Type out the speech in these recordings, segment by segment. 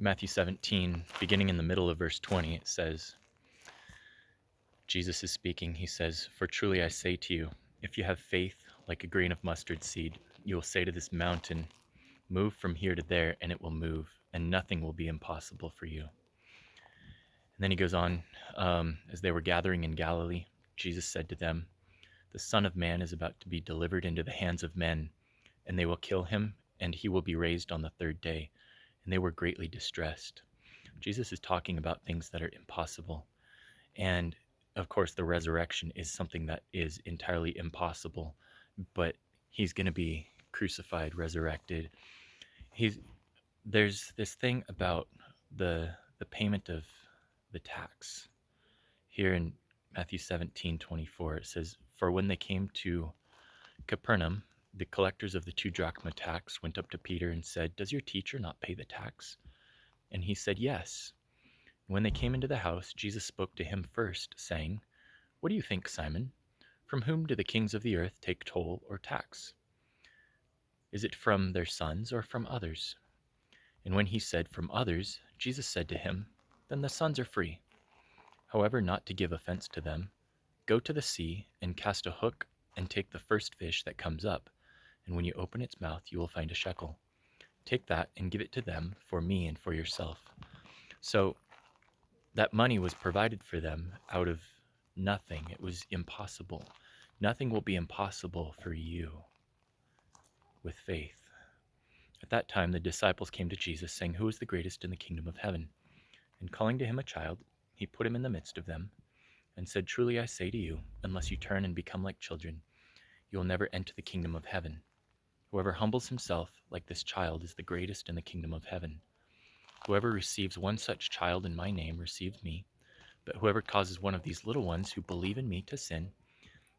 Matthew 17, beginning in the middle of verse 20, it says, Jesus is speaking. He says, "For truly I say to you, if you have faith like a grain of mustard seed, you will say to this mountain, 'Move from here to there,' and it will move, and nothing will be impossible for you." And then he goes on, as they were gathering in Galilee, Jesus said to them, "The Son of Man is about to be delivered into the hands of men, and they will kill him, and he will be raised on the third day." And they were greatly distressed. Jesus is talking about things that are impossible. And of course, the resurrection is something that is entirely impossible, but he's going to be crucified, resurrected. There's this thing about the payment of the tax. Here in Matthew 17:24, it says, "For when they came to Capernaum, the collectors of the 2 drachma tax went up to Peter and said, 'Does your teacher not pay the tax?' And he said, 'Yes.' When they came into the house, Jesus spoke to him first, saying, 'What do you think, Simon? From whom do the kings of the earth take toll or tax? Is it from their sons or from others?' And when he said, 'From others,' Jesus said to him, 'Then the sons are free. However, not to give offense to them, go to the sea and cast a hook and take the first fish that comes up, and when you open its mouth you will find a shekel. Take that and give it to them for me and for yourself.'" So that money was provided for them out of nothing. It was impossible. Nothing will be impossible for you with faith. At that time the disciples came to Jesus, saying, "Who is the greatest in the kingdom of heaven?" And calling to him a child, he put him in the midst of them, and said, "Truly I say to you, unless you turn and become like children, you will never enter the kingdom of heaven. Whoever humbles himself like this child is the greatest in the kingdom of heaven. Whoever receives one such child in my name receives me, but whoever causes one of these little ones who believe in me to sin,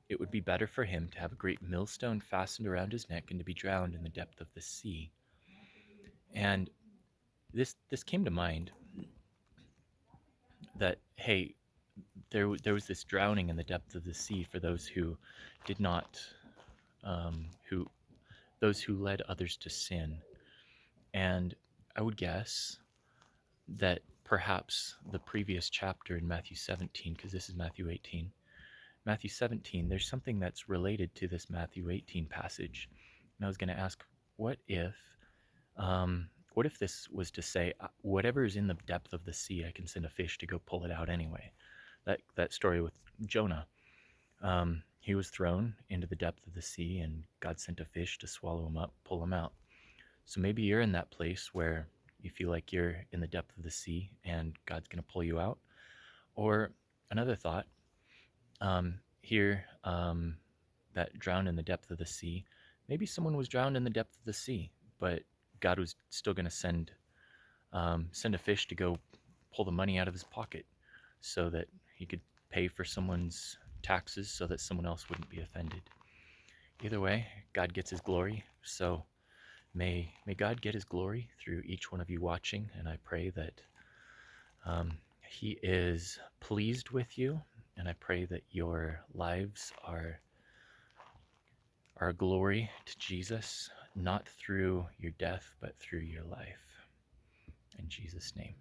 it would be better for him to have a great millstone fastened around his neck and to be drowned in the depth of the sea." And this came to mind that, hey, there was this drowning in the depth of the sea for those who did not, who those who led others to sin. And I would guess that perhaps the previous chapter in Matthew 17, because this is Matthew 18, Matthew 17, there's something that's related to this Matthew 18 passage. And I was going to ask, what if this was to say, whatever is in the depth of the sea, I can send a fish to go pull it out anyway? That story with Jonah. He was thrown into the depth of the sea, and God sent a fish to swallow him up, pull him out. So maybe you're in that place where you feel like you're in the depth of the sea and God's going to pull you out. Or another thought, that drowned in the depth of the sea, maybe someone was drowned in the depth of the sea, but God was still going to send a fish to go pull the money out of his pocket so that he could pay for someone's taxes so that someone else wouldn't be offended. Either way, God gets his glory. So may God get his glory through each one of you watching, and I pray that he is pleased with you, and I pray that your lives are a glory to Jesus, not through your death, but through your life. In Jesus' name.